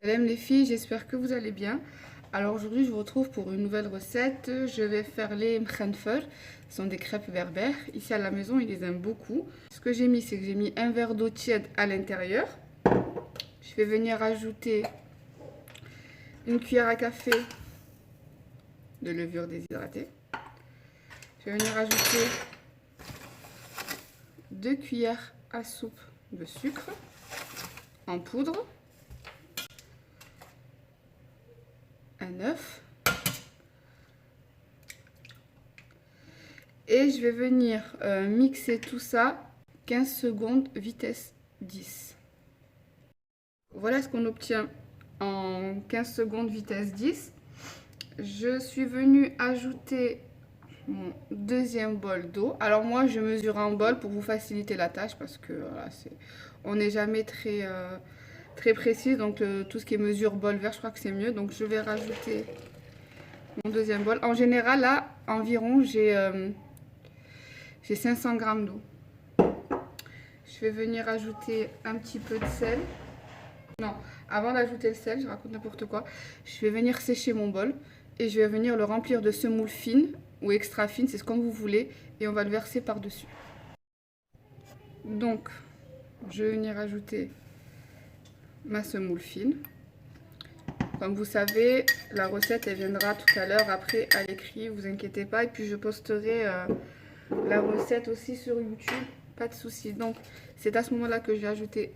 Salam les filles, j'espère que vous allez bien. Alors aujourd'hui je vous retrouve pour une nouvelle recette. Je vais faire les mkhanfel, ce sont des crêpes berbères. Ici à la maison ils les aiment beaucoup. Ce que j'ai mis, c'est que j'ai mis un verre d'eau tiède à l'intérieur. Je vais venir ajouter une cuillère à café de levure déshydratée. Je vais venir ajouter 2 cuillères à soupe de sucre en poudre. Un œuf. Et je vais venir mixer tout ça 15 secondes vitesse 10. Voilà ce qu'on obtient en 15 secondes vitesse 10. Je suis venue ajouter mon deuxième bol d'eau. Alors moi je mesure un bol pour vous faciliter la tâche parce que voilà, on n'est jamais très précis. Donc tout ce qui est mesure bol verre, je crois que c'est mieux. Donc je vais rajouter mon deuxième bol. En général là environ j'ai 500 g d'eau. Je vais venir ajouter un petit peu de sel. Non, avant d'ajouter le sel, je raconte n'importe quoi. Je vais venir sécher mon bol et je vais venir le remplir de semoule fine ou extra fine, c'est ce que vous voulez. Et on va le verser par-dessus. Donc, je vais venir ajouter ma semoule fine. Comme vous savez, la recette elle viendra tout à l'heure après à l'écrit, vous inquiétez pas. Et puis je posterai la recette aussi sur YouTube, pas de souci. Donc c'est à ce moment là que je vais ajouter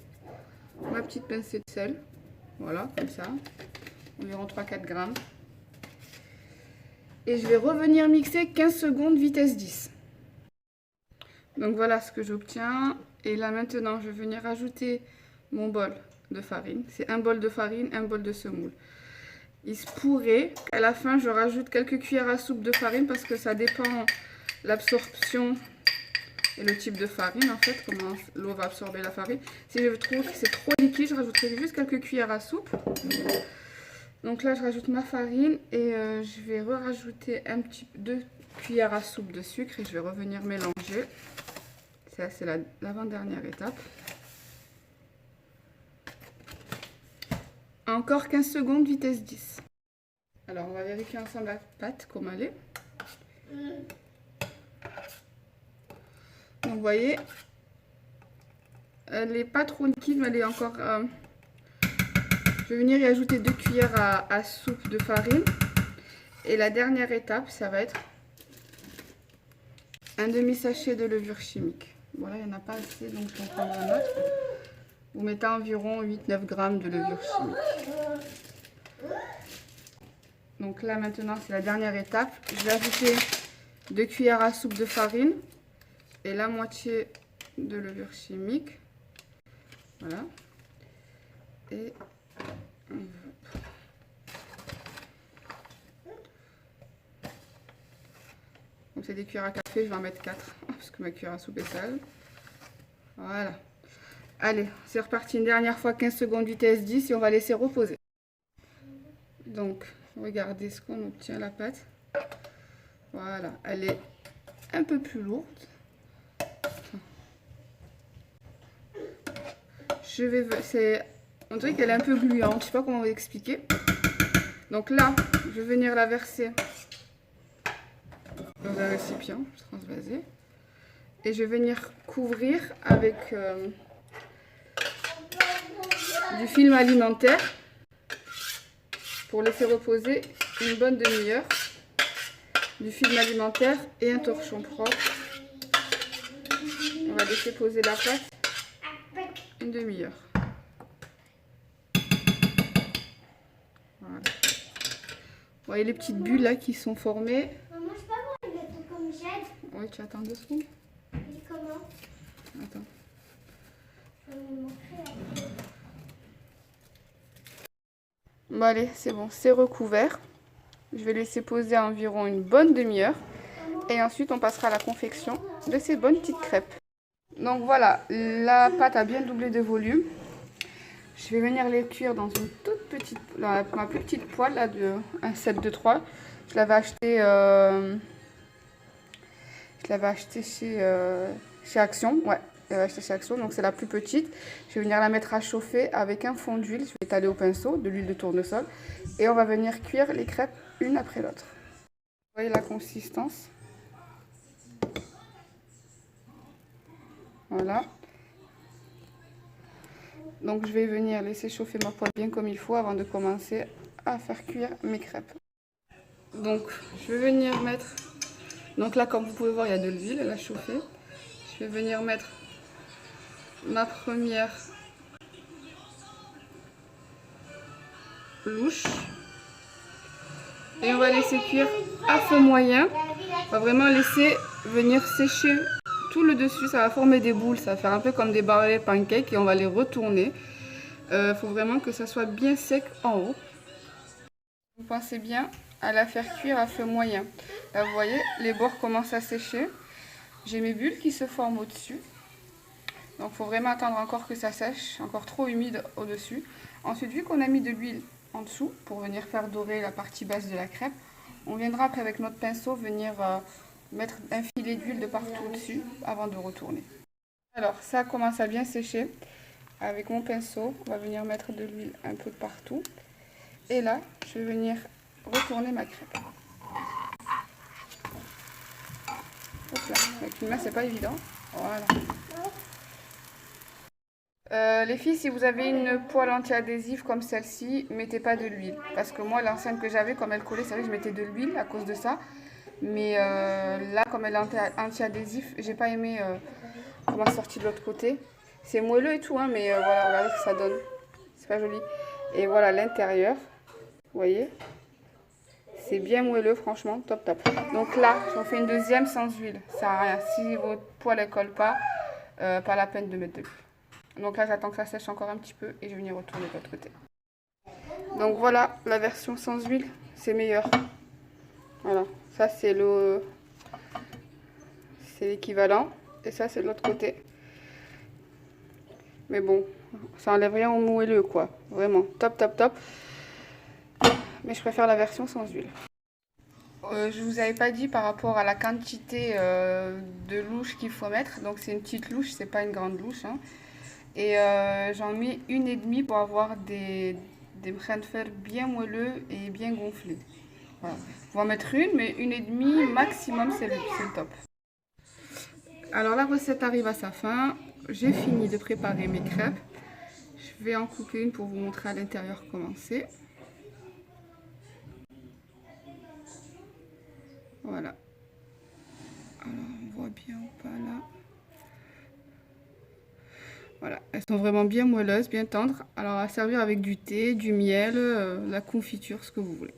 ma petite pincée de sel, voilà, comme ça, environ 3-4 grammes. Et je vais revenir mixer 15 secondes vitesse 10. Donc voilà ce que j'obtiens. Et là maintenant je vais venir ajouter mon bol de farine. C'est un bol de farine, un bol de semoule. Il se pourrait qu'à la fin je rajoute quelques cuillères à soupe de farine parce que ça dépend l'absorption et le type de farine en fait, comment l'eau va absorber la farine. Si je trouve que c'est trop liquide, je rajouterai juste quelques cuillères à soupe. Donc là je rajoute ma farine et je vais rajouter 2 cuillères à soupe de sucre et je vais revenir mélanger. Ça c'est l'avant-dernière étape. Encore 15 secondes vitesse 10. Alors on va vérifier ensemble la pâte comment elle est. Donc vous voyez, elle n'est pas trop liquide, mais elle est encore... Je vais venir y ajouter 2 cuillères à soupe de farine. Et la dernière étape, ça va être un demi-sachet de levure chimique. Voilà, il n'y en a pas assez, donc on prend un autre. Vous mettez environ 8-9 g de levure chimique. Donc là maintenant, c'est la dernière étape. Je vais ajouter 2 cuillères à soupe de farine. Et la moitié de levure chimique. Voilà. Et donc c'est des cuillères à café, je vais en mettre 4 parce que ma cuillère à soupe est sale. Voilà. Allez, c'est reparti une dernière fois, 15 secondes vitesse 10 et on va laisser reposer. Donc, regardez ce qu'on obtient, la pâte. Voilà, elle est un peu plus lourde. On dirait qu'elle est un peu gluante, je sais pas comment vous expliquer. Donc là, je vais venir la verser dans un récipient transvasé. Et je vais venir couvrir avec du film alimentaire pour laisser reposer une bonne demi-heure. Du film alimentaire et un torchon propre. On va laisser poser la pâte une demi-heure. Voilà. Vous voyez les petites bulles là qui sont formées. Maman, je peux avoir le gâteau comme j'aide? Oui, tu attends 2 secondes. Et comment? Attends. Je vais vous montrer. Bon allez, c'est bon, c'est recouvert. Je vais laisser poser environ une bonne demi-heure. Et ensuite, on passera à la confection de ces bonnes petites crêpes. Donc voilà, la pâte a bien doublé de volume. Je vais venir les cuire dans une toute petite, ma plus petite poêle, là, un 7 de 3. Je l'avais acheté chez Action, ouais. acheté chez Action, donc c'est la plus petite. Je vais venir la mettre à chauffer avec un fond d'huile. Je vais étaler au pinceau de l'huile de tournesol et on va venir cuire les crêpes une après l'autre. Vous voyez la consistance. Voilà. Donc je vais venir laisser chauffer ma poêle bien comme il faut avant de commencer à faire cuire mes crêpes. Donc je vais venir mettre, donc là comme vous pouvez voir il y a de l'huile, elle a chauffé. Je vais venir mettre ma première louche et on va laisser cuire à feu moyen. On va vraiment laisser venir sécher tout le dessus, ça va former des boules, ça va faire un peu comme des barrettes pancakes et on va les retourner. Faut vraiment que ça soit bien sec en haut. Vous pensez bien à la faire cuire à feu moyen. Là vous voyez, les bords commencent à sécher. J'ai mes bulles qui se forment au-dessus. Donc il faut vraiment attendre encore que ça sèche, encore trop humide au-dessus. Ensuite, vu qu'on a mis de l'huile en dessous pour venir faire dorer la partie basse de la crêpe, on viendra après avec notre pinceau venir mettre un filet d'huile de partout au-dessus avant de retourner. Alors ça commence à bien sécher. Avec mon pinceau, on va venir mettre de l'huile un peu partout. Et là, je vais venir retourner ma crêpe. Hop là, avec une main, c'est pas évident. Voilà. Les filles, si vous avez une poêle anti-adhésive comme celle-ci, mettez pas de l'huile. Parce que moi, l'ancienne que j'avais, comme elle collait, c'est vrai que je mettais de l'huile à cause de ça. Mais là, comme elle est anti-adhésive, j'ai pas aimé comment c'est sorti de l'autre côté. C'est moelleux et tout, hein, mais voilà, regardez ce que ça donne. C'est pas joli. Et voilà l'intérieur. Vous voyez? C'est bien moelleux, franchement, top top. Donc là, j'en fais une deuxième sans huile. Ça sert à rien. Si votre poêle ne colle pas, pas la peine de mettre de l'huile. Donc là, j'attends que ça sèche encore un petit peu et je vais venir retourner de l'autre côté. Donc voilà, la version sans huile, c'est meilleur. Voilà, ça c'est l'équivalent. Et ça, c'est de l'autre côté. Mais bon, ça enlève rien au moelleux, quoi. Vraiment, top, top, top. Mais je préfère la version sans huile. Je vous avais pas dit par rapport à la quantité de louche qu'il faut mettre. Donc c'est une petite louche, c'est pas une grande louche. Hein. Et j'en mets 1,5 pour avoir des brins de fer bien moelleux et bien gonflés. Voilà. Vous en mettre une, mais 1,5 maximum, c'est le top. Alors la recette arrive à sa fin. J'ai fini de préparer mes crêpes. Je vais en couper une pour vous montrer à l'intérieur comment c'est. Voilà. Alors on voit bien ou pas là. Voilà, elles sont vraiment bien moelleuses, bien tendres. Alors à servir avec du thé, du miel, la confiture, ce que vous voulez.